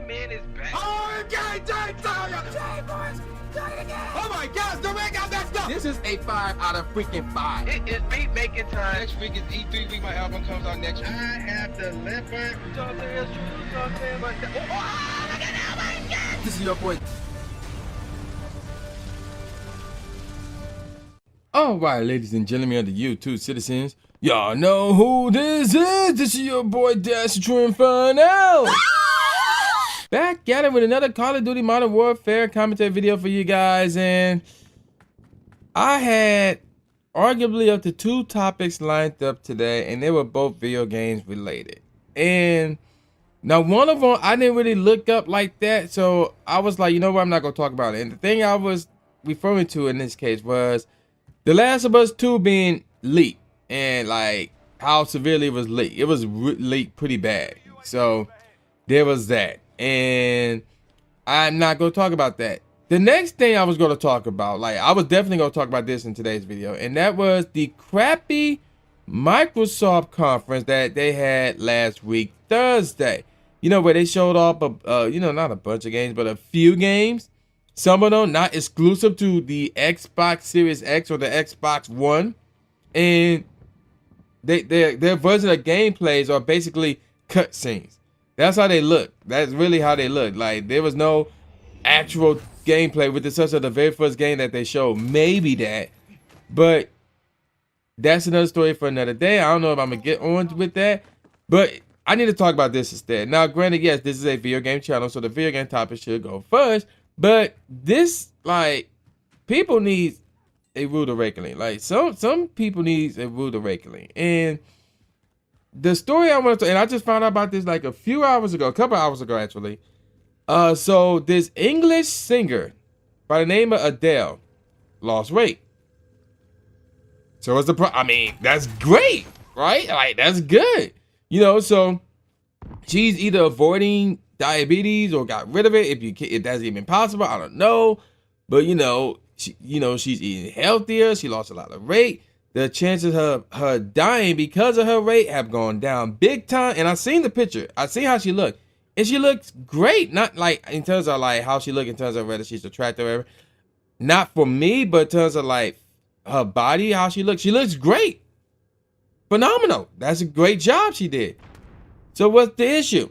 man is back. Oh, okay, oh my gosh, the ring got messed up. This is a 5 out of freaking 5. It is beat making time. Next week is E3 week. My album comes out next week. I have delivered. Something is true, something but look at that, my God. This is your boy. Alright, ladies and gentlemen of the YouTube citizens, y'all know who this is. This is your boy Inferno. Back at it with another Call of Duty Modern Warfare commentary video for you guys, and I had arguably up to 2 topics lined up today, and they were both video games related. And now one of them I didn't really look up like that, so I was like, you know what, I'm not gonna talk about it. And the thing I was referring to in this case was The Last of Us 2 being leaked, and like how severely it was leaked. It was leaked pretty bad. So there was that. And I'm not going to talk about that. The next thing I was going to talk about, like I was definitely going to talk about this in today's video, and that was the crappy Microsoft conference that they had last week, Thursday. You know, where they showed off, not a bunch of games, but a few games. Some of them not exclusive to the Xbox Series X or the Xbox One. And their version of gameplays are basically cutscenes. That's how they look. That's really how they look. Like, there was no actual gameplay with the exception of the very first game that they showed. Maybe that. But that's another story for another day. I don't know if I'm going to get on with that. But I need to talk about this instead. Now, granted, yes, this is a video game channel, so the video game topic should go first. But this, like, people need a rude awakening. Like, some people need a rude awakening. And the story I want to, and I just found out about this like a couple hours ago actually. So this English singer by the name of Adele lost weight. So what's the I mean, that's great, right? Like, that's good. You know, so she's either avoiding diabetes or got rid of it. If that's even possible, I don't know. But she's eating healthier. She lost a lot of weight. The chances of her dying because of her weight have gone down big time. And I've seen the picture. I see how she looked. And she looks great. Not like in terms of like how she looked in terms of whether she's attractive or whatever. Not for me, but in terms of like her body, how she looks. She looks great. Phenomenal. That's a great job she did. So what's the issue?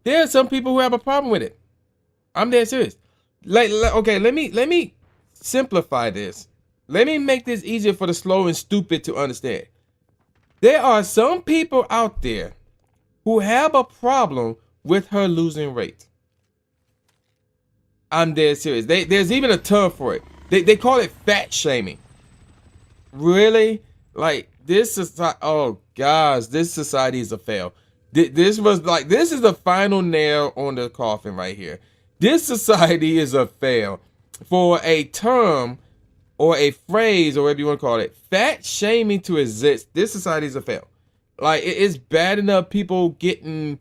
There are some people who have a problem with it. I'm dead serious. Okay, let me simplify this. Let me make this easier for the slow and stupid to understand. There are some people out there who have a problem with her losing weight. I'm dead serious. There's even a term for it. They call it fat shaming. Really? Like, this society, oh gosh, this society is a fail. This is the final nail on the coffin right here. This society is a fail. For a term or a phrase, or whatever you want to call it, fat shaming to exist, this society is a fail. Like, it's bad enough people getting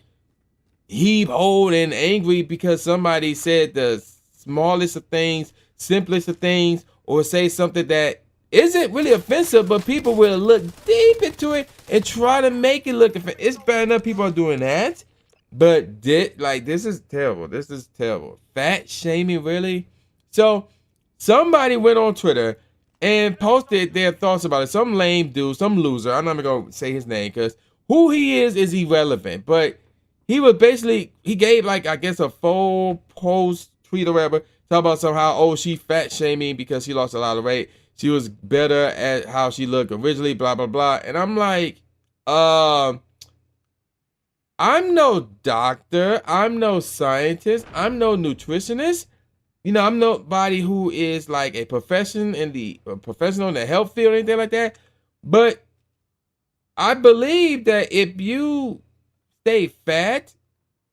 heave-hoed and angry because somebody said the smallest of things, simplest of things, or say something that isn't really offensive, but people will look deep into it and try to make it look offensive. It's bad enough people are doing that, but this is terrible. This is terrible. Fat shaming, really? So somebody went on Twitter and posted their thoughts about it. Some lame dude, some loser. I'm not even going to say his name because who he is irrelevant. But he was basically, he gave like, I guess, a full post tweet or whatever. Talk about somehow, oh, she fat shaming because she lost a lot of weight. She was better at how she looked originally, blah, blah, blah. And I'm like, I'm no doctor. I'm no scientist. I'm no nutritionist. I'm nobody who is like a professional in the health field or anything like that. But I believe that if you stay fat,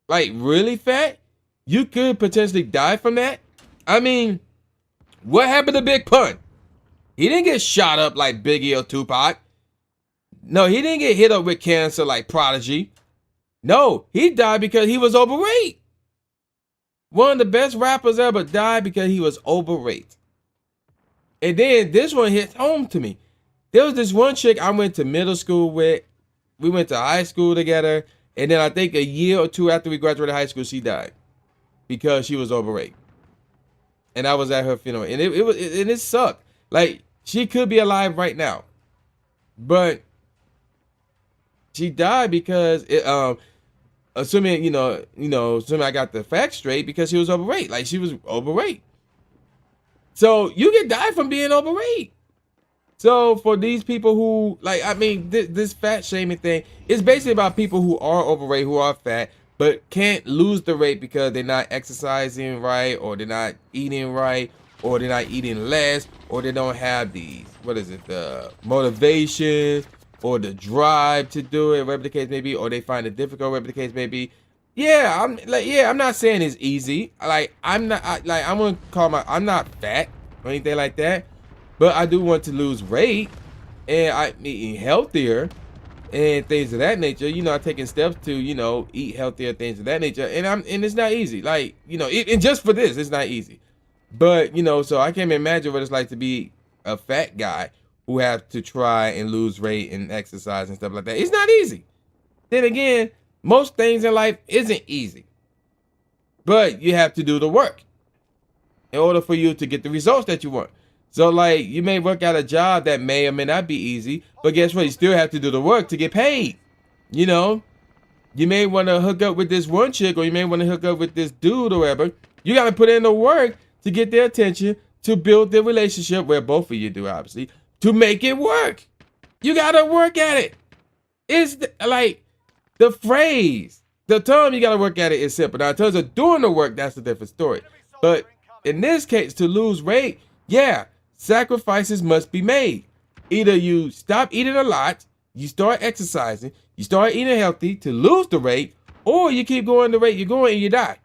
like really fat, you could potentially die from that. I mean, what happened to Big Pun? He didn't get shot up like Biggie or Tupac. No, he didn't get hit up with cancer like Prodigy. No, he died because he was overweight. One of the best rappers ever died because he was overweight. And then this one hits home to me. There was this one chick I went to middle school with. We went to high school together. And then I think a year or two after we graduated high school, she died because she was overweight. And I was at her funeral, and it sucked. Like, she could be alive right now, but she died because assuming assuming I got the facts straight, because she was overweight. Like, she was overweight. So you can die from being overweight. So for these people who, like, I mean, this fat shaming thing is basically about people who are overweight, who are fat, but can't lose the weight because they're not exercising right, or they're not eating right, or they're not eating less, or they don't have the motivation or the drive to do it, whatever the case may be, or they find it difficult, whatever the case may be. Yeah, I'm not saying it's easy. Like, I'm not fat or anything like that, but I do want to lose weight, and I'm eating healthier and things of that nature. I'm taking steps to, eat healthier, things of that nature. And it's not easy. Like, and just for this, it's not easy. But, so I can't imagine what it's like to be a fat guy who have to try and lose weight and exercise and stuff like that. It's not easy. Then again, most things in life isn't easy. But you have to do the work in order for you to get the results that you want. So, like, you may work out a job that may or may not be easy, but guess what? You still have to do the work to get paid. You may want to hook up with this one chick, or you may want to hook up with this dude or whatever. You got to put in the work to get their attention, to build the relationship, where both of you do, obviously, to make it work. You got to work at it. It's like the phrase, the term you got to work at it is simple. Now, in terms of doing the work, that's a different story. But in this case, to lose weight, yeah, sacrifices must be made. Either you stop eating a lot, you start exercising, you start eating healthy to lose the weight, or you keep going the rate you're going and you die.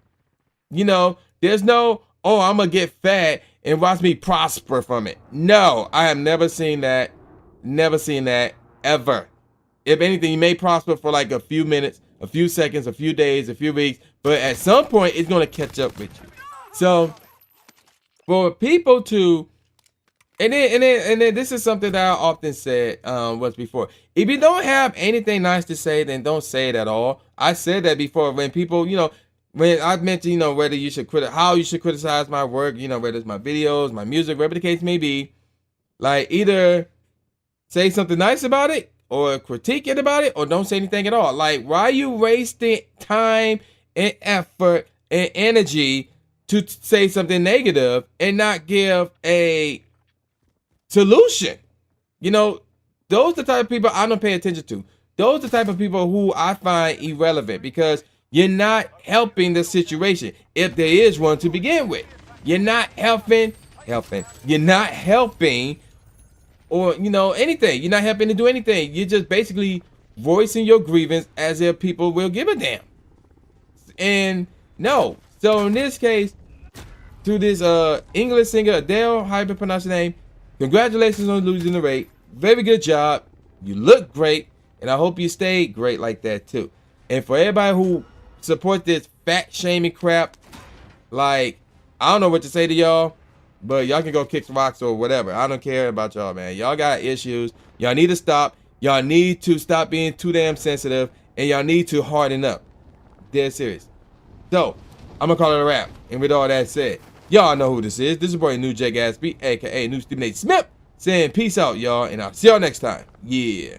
There's no, oh, I'm going to get fat and watch me prosper from it. No, I have never seen that. Never seen that ever. If anything, you may prosper for like a few minutes, a few seconds, a few days, a few weeks, but at some point it's going to catch up with you. So for people to, and then this is something that I often said once before. If you don't have anything nice to say, then don't say it at all. I said that before when people, when I mentioned, whether you should how you should criticize my work, whether it's my videos, my music, whatever the case may be, like, either say something nice about it or critique it about it, or don't say anything at all. Like, why are you wasting time and effort and energy to say something negative and not give a solution? Those are the type of people I don't pay attention to. Those are the type of people who I find irrelevant, because you're not helping the situation, if there is one to begin with. You're not helping. You're not helping, or anything. You're not helping to do anything. You're just basically voicing your grievance as if people will give a damn. And no. So in this case, to this English singer Adele, how you pronounce your name, congratulations on losing the weight. Very good job. You look great, and I hope you stay great like that too. And for everybody who support this fat shaming crap, like, I don't know what to say to y'all, but y'all can go kick some rocks or whatever. I don't care about y'all, man. Y'all got issues. Y'all need to stop. Y'all need to stop being too damn sensitive, and y'all need to harden up. Dead serious. So, I'm gonna call it a wrap. And with all that said, y'all know who this is. This is your boy New J Gatsby, aka New Stephen A. Smith, saying peace out, y'all, and I'll see y'all next time. Yeah.